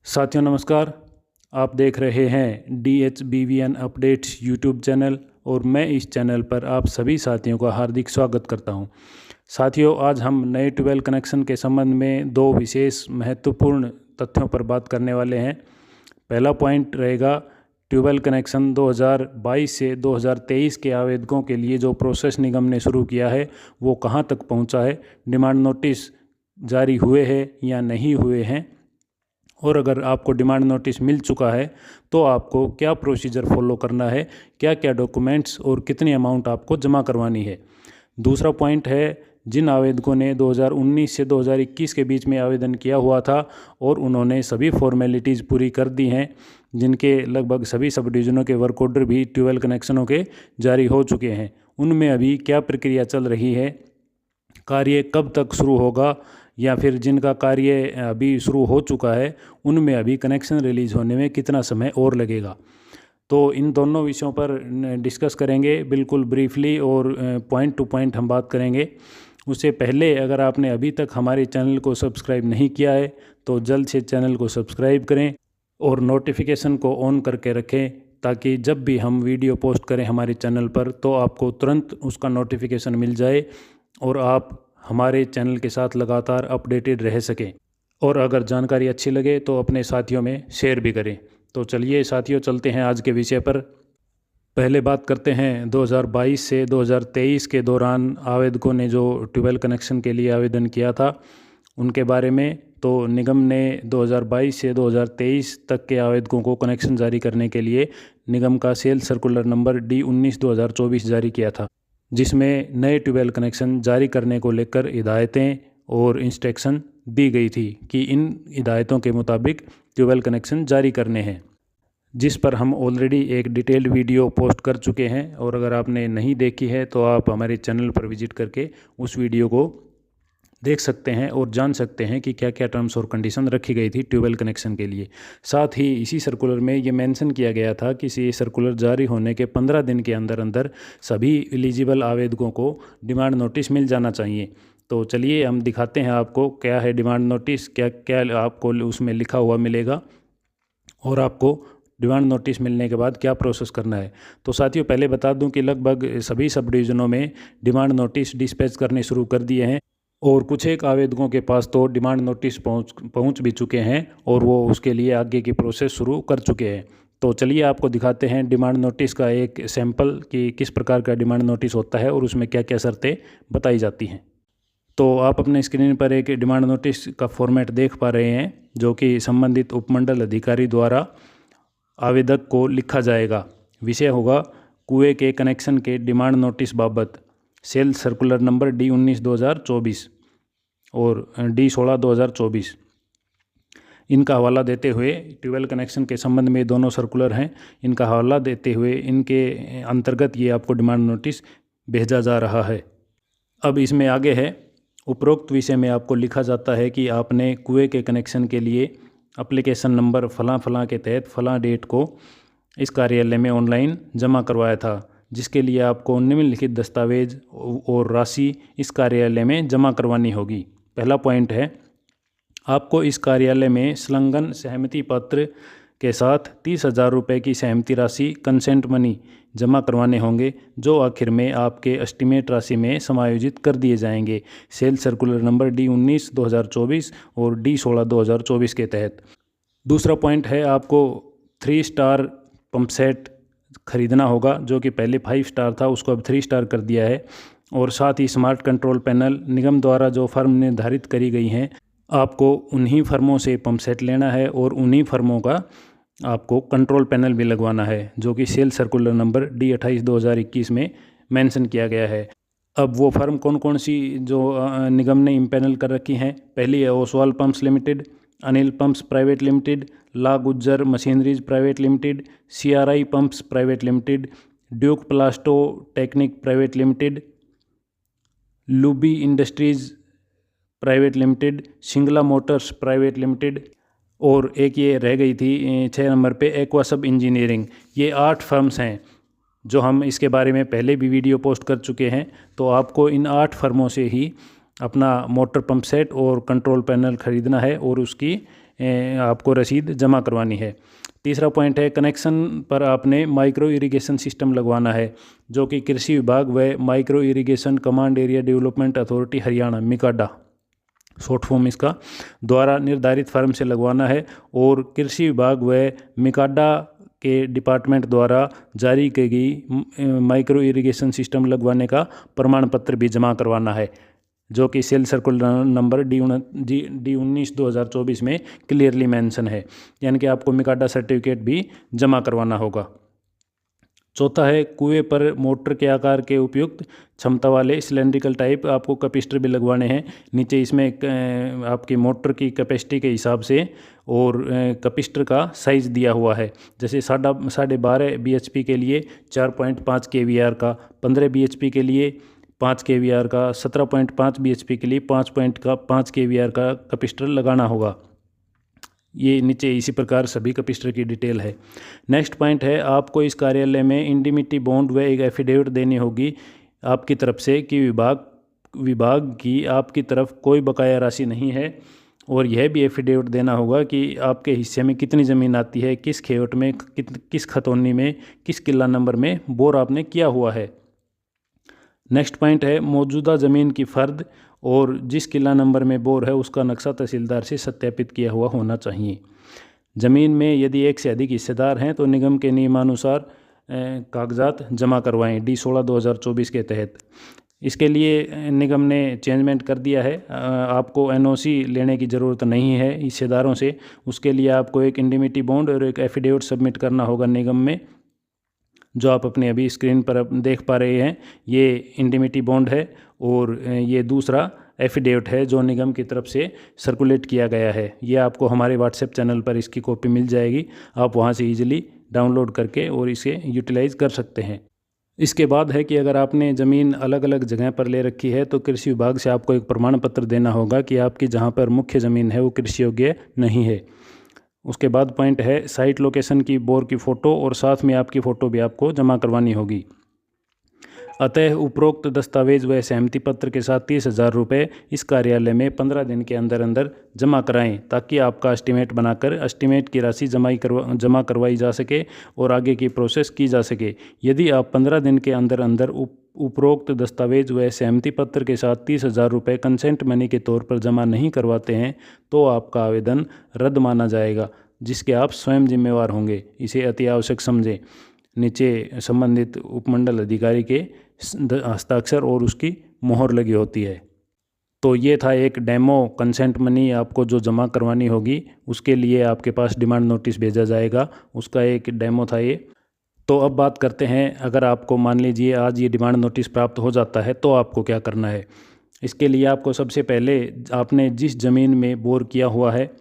साथियों नमस्कार। आप देख रहे हैं DHBVN अपडेट्स यूट्यूब चैनल और मैं इस चैनल पर आप सभी साथियों का हार्दिक स्वागत करता हूं। साथियों, आज हम नए ट्यूबवेल कनेक्शन के संबंध में दो विशेष महत्वपूर्ण तथ्यों पर बात करने वाले हैं। पहला पॉइंट रहेगा ट्यूबवेल कनेक्शन 2022 से 2023 के आवेदकों के लिए जो प्रोसेस निगम ने शुरू किया है वो कहां तक पहुंचा है, डिमांड नोटिस जारी हुए हैं या नहीं हुए हैं, और अगर आपको डिमांड नोटिस मिल चुका है तो आपको क्या प्रोसीजर फॉलो करना है, क्या क्या डॉक्यूमेंट्स और कितनी अमाउंट आपको जमा करवानी है। दूसरा पॉइंट है, जिन आवेदकों ने 2019 से 2021 के बीच में आवेदन किया हुआ था और उन्होंने सभी फॉर्मेलिटीज़ पूरी कर दी हैं, जिनके लगभग सभी सब डिवीज़नों के वर्क ऑर्डर भी ट्यूबवेल कनेक्शनों के जारी हो चुके हैं, उनमें अभी क्या प्रक्रिया चल रही है, कार्य कब तक शुरू होगा, या फिर जिनका कार्य अभी शुरू हो चुका है उनमें अभी कनेक्शन रिलीज़ होने में कितना समय और लगेगा। तो इन दोनों विषयों पर डिस्कस करेंगे बिल्कुल ब्रीफली और पॉइंट टू पॉइंट हम बात करेंगे। उससे पहले अगर आपने अभी तक हमारे चैनल को सब्सक्राइब नहीं किया है तो जल्द से चैनल को सब्सक्राइब करें और नोटिफिकेशन को ऑन करके रखें, ताकि जब भी हम वीडियो पोस्ट करें हमारे चैनल पर तो आपको तुरंत उसका नोटिफिकेशन मिल जाए और आप हमारे चैनल के साथ लगातार अपडेटेड रह सकें। और अगर जानकारी अच्छी लगे तो अपने साथियों में शेयर भी करें। तो चलिए साथियों, चलते हैं आज के विषय पर। पहले बात करते हैं 2022 से 2023 के दौरान आवेदकों ने जो ट्यूबवेल कनेक्शन के लिए आवेदन किया था उनके बारे में। तो निगम ने 2022 से 2023 तक के आवेदकों को कनेक्शन जारी करने के लिए निगम का सेल सर्कुलर नंबर D19/2024 जारी किया था, जिसमें नए ट्यूबवेल कनेक्शन जारी करने को लेकर हिदायतें और इंस्ट्रक्शन दी गई थी कि इन हिदायतों के मुताबिक ट्यूबवेल कनेक्शन जारी करने हैं, जिस पर हम ऑलरेडी एक डिटेल्ड वीडियो पोस्ट कर चुके हैं। और अगर आपने नहीं देखी है तो आप हमारे चैनल पर विजिट करके उस वीडियो को देख सकते हैं और जान सकते हैं कि क्या क्या टर्म्स और कंडीशन रखी गई थी ट्यूबवेल कनेक्शन के लिए। साथ ही इसी सर्कुलर में ये मेंशन किया गया था कि ये सर्कुलर जारी होने के 15 दिन के अंदर अंदर सभी एलिजिबल आवेदकों को डिमांड नोटिस मिल जाना चाहिए। तो चलिए हम दिखाते हैं आपको क्या है डिमांड नोटिस, क्या क्या आपको उसमें लिखा हुआ मिलेगा और आपको डिमांड नोटिस मिलने के बाद क्या प्रोसेस करना है। तो साथियों, पहले बता दूं कि लगभग सभी सब डिवीज़नों में डिमांड नोटिस डिस्पैच करने शुरू कर दिए हैं और कुछ एक आवेदकों के पास तो डिमांड नोटिस पहुंच भी चुके हैं और वो उसके लिए आगे की प्रोसेस शुरू कर चुके हैं। तो चलिए आपको दिखाते हैं डिमांड नोटिस का एक सैंपल कि किस प्रकार का डिमांड नोटिस होता है और उसमें क्या क्या शर्तें बताई जाती हैं। तो आप अपने स्क्रीन पर एक डिमांड नोटिस का फॉर्मेट देख पा रहे हैं, जो कि संबंधित उपमंडल अधिकारी द्वारा आवेदक को लिखा जाएगा। विषय होगा कुएं के कनेक्शन के डिमांड नोटिस बाबत सेल सर्कुलर नंबर D19/2024 और D16/2024। इनका हवाला देते हुए ट्यूबवेल कनेक्शन के संबंध में दोनों सर्कुलर हैं, इनका हवाला देते हुए इनके अंतर्गत ये आपको डिमांड नोटिस भेजा जा रहा है। अब इसमें आगे है, उपरोक्त विषय में आपको लिखा जाता है कि आपने कुएं के कनेक्शन के लिए एप्लीकेशन नंबर फलां फलां के तहत फलां डेट को इस कार्यालय में ऑनलाइन जमा करवाया था, जिसके लिए आपको निम्नलिखित दस्तावेज और राशि इस कार्यालय में जमा करवानी होगी। पहला पॉइंट है, आपको इस कार्यालय में संलग्न सहमति पत्र के साथ 30,000 रुपये की सहमति राशि कंसेंट मनी जमा करवाने होंगे, जो आखिर में आपके एस्टीमेट राशि में समायोजित कर दिए जाएंगे सेल सर्कुलर नंबर D19/2024 और D16/2024 के तहत। दूसरा पॉइंट है, आपको 3 स्टार पंप सेट खरीदना होगा, जो कि पहले 5 स्टार था उसको अब 3 स्टार कर दिया है। और साथ ही स्मार्ट कंट्रोल पैनल निगम द्वारा जो फर्म निर्धारित करी गई हैं, आपको उन्हीं फर्मों से पंप सेट लेना है और उन्हीं फर्मों का आपको कंट्रोल पैनल भी लगवाना है, जो कि सेल सर्कुलर नंबर D28/2021 में मेंशन किया गया है। अब वो फर्म कौन कौन सी जो निगम ने इम्पैनल कर रखी हैं, पहली है Oswal pumps limited, Anil pumps private limited, La Gajjar machineries private limited, CRI pumps private limited, Duke Plasto Technik private limited, Lubi industries private limited, Singla motors private limited, और एक ये रह गई थी 6 नंबर पे एक्वासब इंजीनियरिंग। ये 8 फर्म्स हैं जो हम इसके बारे में पहले भी वीडियो पोस्ट कर चुके हैं। तो आपको इन 8 फर्मों से ही अपना मोटर पंप सेट और कंट्रोल पैनल ख़रीदना है और उसकी आपको रसीद जमा करवानी है। तीसरा पॉइंट है, कनेक्शन पर आपने माइक्रो इरिगेशन सिस्टम लगवाना है, जो कि कृषि विभाग व micro irrigation command area development authority Haryana MICADA short form इसका द्वारा निर्धारित फर्म से लगवाना है, और कृषि विभाग व मिकाडा के डिपार्टमेंट द्वारा जारी की गई माइक्रो इरिगेशन सिस्टम लगवाने का प्रमाण पत्र भी जमा करवाना है, जो कि सेल सर्कुलर नंबर D19/2024 में क्लियरली मेंशन है। यानी कि आपको मिकाडा सर्टिफिकेट भी जमा करवाना होगा। चौथा है, कुएं पर मोटर के आकार के उपयुक्त क्षमता वाले सिलेंड्रिकल टाइप आपको कपिस्टर भी लगवाने हैं। नीचे इसमें आपकी मोटर की कैपेसिटी के हिसाब से और कपिस्टर का साइज़ दिया हुआ है। जैसे 12.5 bhp के लिए 4.5 kVAR का, 15 bhp के लिए 5 kVAR का, 17.5 bhp के लिए 5.5 kVAR का कपिस्टर लगाना होगा। ये नीचे इसी प्रकार सभी कपिस्टर की डिटेल है। नेक्स्ट पॉइंट है, आपको इस कार्यालय में इंडिमिटी बॉन्ड व एक एफिडेविट देनी होगी आपकी तरफ से कि विभाग की आपकी तरफ कोई बकाया राशि नहीं है, और यह भी एफिडेविट देना होगा कि आपके हिस्से में कितनी ज़मीन आती है, किस खेवट में, किस खतौनी में, किस किला नंबर में बोर आपने किया हुआ है। नेक्स्ट पॉइंट है, मौजूदा ज़मीन की फ़र्द और जिस किला नंबर में बोर है उसका नक्शा तहसीलदार से सत्यापित किया हुआ होना चाहिए। ज़मीन में यदि एक से अधिक हिस्सेदार हैं तो निगम के नियमानुसार कागजात जमा करवाएं D16/2024 के तहत। इसके लिए निगम ने चेंजमेंट कर दिया है, आपको NOC लेने की ज़रूरत नहीं है हिस्सेदारों से। उसके लिए आपको एक इंडिमिटी बॉन्ड और एक एफिडेविट सबमिट करना होगा निगम में, जो आप अपने अभी स्क्रीन पर देख पा रहे हैं। ये इंडिमिटी बॉन्ड है और ये दूसरा एफिडेविट है जो निगम की तरफ से सर्कुलेट किया गया है। ये आपको हमारे व्हाट्सएप चैनल पर इसकी कॉपी मिल जाएगी, आप वहाँ से ईजिली डाउनलोड करके और इसे यूटिलाइज़ कर सकते हैं। इसके बाद है कि अगर आपने ज़मीन अलग अलग जगह पर ले रखी है तो कृषि विभाग से आपको एक प्रमाण पत्र देना होगा कि आपकी जहाँ पर मुख्य ज़मीन है वो कृषि योग्य नहीं है। उसके बाद पॉइंट है, साइट लोकेशन की बोर की फ़ोटो और साथ में आपकी फ़ोटो भी आपको जमा करवानी होगी। अतः उपरोक्त दस्तावेज व सहमति पत्र के साथ 30,000 रुपये इस कार्यालय में 15 दिन के अंदर अंदर जमा कराएं, ताकि आपका एस्टीमेट बनाकर एस्टीमेट की राशि जमा करवाई जा सके और आगे की प्रोसेस की जा सके। यदि आप 15 दिन के अंदर अंदर उपरोक्त दस्तावेज व सहमति पत्र के साथ 30,000 रुपये कंसेंट मनी के तौर पर जमा नहीं करवाते हैं तो आपका आवेदन रद्द माना जाएगा, जिसके आप स्वयं जिम्मेवार होंगे। इसे अति आवश्यक समझें। नीचे संबंधित उपमंडल अधिकारी के हस्ताक्षर और उसकी मोहर लगी होती है। तो ये था एक डेमो कंसेंट मनी आपको जो जमा करवानी होगी, उसके लिए आपके पास डिमांड नोटिस भेजा जाएगा, उसका एक डेमो था ये। तो अब बात करते हैं, अगर आपको मान लीजिए आज ये डिमांड नोटिस प्राप्त हो जाता है तो आपको क्या करना है। इसके लिए आपको सबसे पहले आपने जिस ज़मीन में बोर किया हुआ है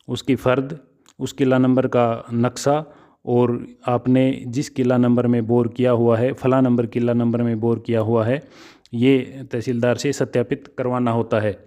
उसकी फ़र्द, उस किला नंबर का नक्शा, और आपने जिस किला नंबर में बोर किया हुआ है, फला नंबर किला नंबर में बोर किया हुआ है, ये तहसीलदार से सत्यापित करवाना होता है।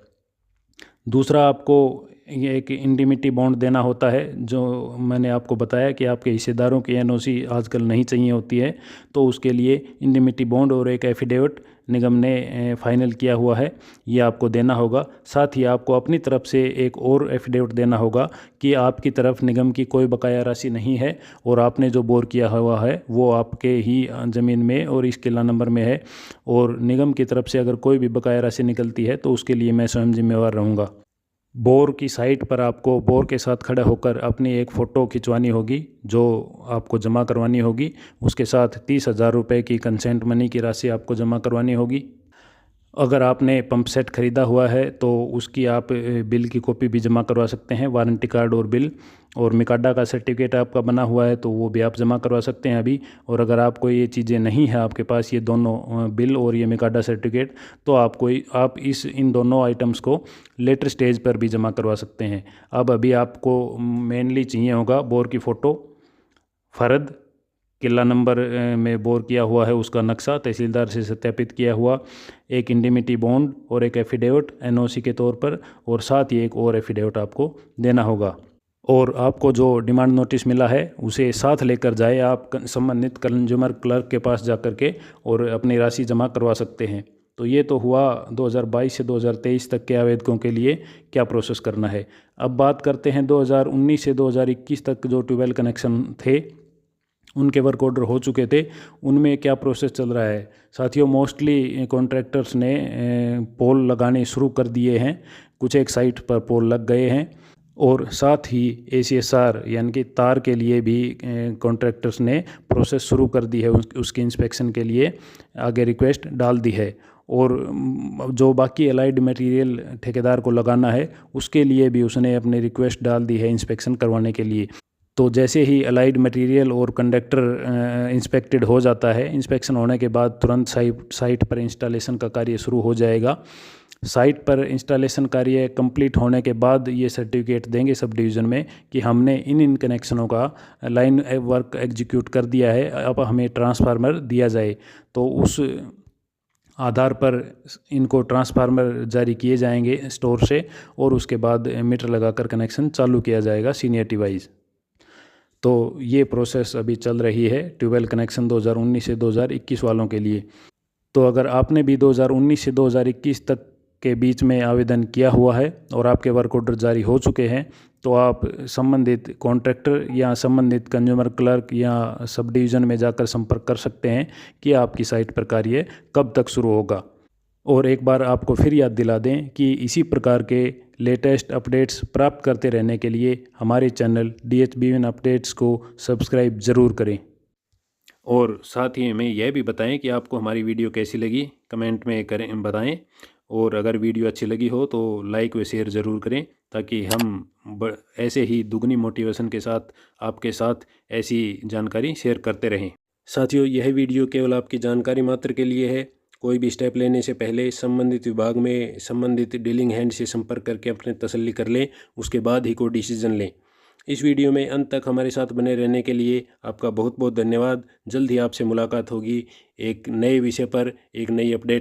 दूसरा, आपको ये एक इंडिमिटी बॉन्ड देना होता है, जो मैंने आपको बताया कि आपके हिस्सेदारों की NOC आजकल नहीं चाहिए होती है, तो उसके लिए इंडिमिटी बॉन्ड और एक एफिडेविट निगम ने फाइनल किया हुआ है, ये आपको देना होगा। साथ ही आपको अपनी तरफ से एक और एफिडेविट देना होगा कि आपकी तरफ निगम की कोई बकाया राशि नहीं है और आपने जो बोर किया हुआ है वो आपके ही ज़मीन में और इस किला नंबर में है, और निगम की तरफ से अगर कोई भी बकाया राशि निकलती है तो उसके लिए मैं स्वयं जिम्मेवार रहूँगा। बोर की साइट पर आपको बोर के साथ खड़ा होकर अपनी एक फ़ोटो खिंचवानी होगी जो आपको जमा करवानी होगी। उसके साथ 30,000 रुपये की कंसेंट मनी की राशि आपको जमा करवानी होगी। अगर आपने पंप सेट ख़रीदा हुआ है तो उसकी आप बिल की कॉपी भी जमा करवा सकते हैं, वारंटी कार्ड और बिल। और मिकाडा का सर्टिफिकेट आपका बना हुआ है तो वो भी आप जमा करवा सकते हैं अभी। और अगर आपको ये चीज़ें नहीं है आपके पास, ये दोनों बिल और ये मिकाडा सर्टिफिकेट, तो आप इन दोनों आइटम्स को लेटर स्टेज पर भी जमा करवा सकते हैं। अब अभी आपको मेनली चाहिए होगा बोर की फ़ोटो, फ़र्द, किला नंबर में बोर किया हुआ है उसका नक्शा तहसीलदार से सत्यापित किया हुआ, एक इंडिमिटी बॉन्ड और एक एफिडेविट NOC के तौर पर, और साथ ही एक और एफिडेविट आपको देना होगा। और आपको जो डिमांड नोटिस मिला है उसे साथ लेकर जाए आप संबंधित कंज्यूमर क्लर्क के पास जा कर के और अपनी राशि जमा करवा सकते हैं। तो ये तो हुआ 2022 से 2023 तक के आवेदकों के लिए क्या प्रोसेस करना है। अब बात करते हैं 2019 से 2021 तक जो ट्यूबवेल कनेक्शन थे, उनके वर्क ऑर्डर हो चुके थे, उनमें क्या प्रोसेस चल रहा है। साथियों, मोस्टली कॉन्ट्रैक्टर्स ने पोल लगाने शुरू कर दिए हैं, कुछ एक साइट पर पोल लग गए हैं, और साथ ही ACSR यानी कि तार के लिए भी कॉन्ट्रैक्टर्स ने प्रोसेस शुरू कर दी है, उसकी इंस्पेक्शन के लिए आगे रिक्वेस्ट डाल दी है। और जो बाकी अलाइड मटेरियल ठेकेदार को लगाना है, उसके लिए भी उसने अपनी रिक्वेस्ट डाल दी है इंस्पेक्शन करवाने के लिए। तो जैसे ही अलाइड मटेरियल और कंडक्टर इंस्पेक्टेड हो जाता है, इंस्पेक्शन होने के बाद तुरंत साइट पर इंस्टॉलेशन का कार्य शुरू हो जाएगा। साइट पर इंस्टॉलेशन कार्य कंप्लीट होने के बाद ये सर्टिफिकेट देंगे सब डिवीज़न में कि हमने इन कनेक्शनों का लाइन वर्क एग्जीक्यूट कर दिया है, अब हमें ट्रांसफार्मर दिया जाए। तो उस आधार पर इनको ट्रांसफार्मर जारी किए जाएंगे स्टोर से, और उसके बाद मीटर लगाकर कनेक्शन चालू किया जाएगा सीनियरिटी वाइज। तो ये प्रोसेस अभी चल रही है ट्यूबवेल कनेक्शन 2019 से 2021 वालों के लिए। तो अगर आपने भी 2019 से 2021 तक के बीच में आवेदन किया हुआ है और आपके वर्क ऑर्डर जारी हो चुके हैं, तो आप संबंधित कॉन्ट्रैक्टर या संबंधित कंज्यूमर क्लर्क या सब डिवीज़न में जाकर संपर्क कर सकते हैं कि आपकी साइट पर कार्य कब तक शुरू होगा। और एक बार आपको फिर याद दिला दें कि इसी प्रकार के लेटेस्ट अपडेट्स प्राप्त करते रहने के लिए हमारे चैनल DHBVN अपडेट्स को सब्सक्राइब ज़रूर करें। और साथ ही हमें यह भी बताएं कि आपको हमारी वीडियो कैसी लगी, कमेंट में करें बताएं। और अगर वीडियो अच्छी लगी हो तो लाइक व शेयर ज़रूर करें, ताकि हम ऐसे ही दुगनी मोटिवेशन के साथ आपके साथ ऐसी जानकारी शेयर करते रहें। साथियों, यह वीडियो केवल आपकी जानकारी मात्र के लिए है। कोई भी स्टेप लेने से पहले संबंधित विभाग में संबंधित डीलिंग हैंड से संपर्क करके अपने तसल्ली कर लें, उसके बाद ही कोई डिसीजन लें। इस वीडियो में अंत तक हमारे साथ बने रहने के लिए आपका बहुत बहुत धन्यवाद। जल्द ही आपसे मुलाकात होगी एक नए विषय पर, एक नई अपडेट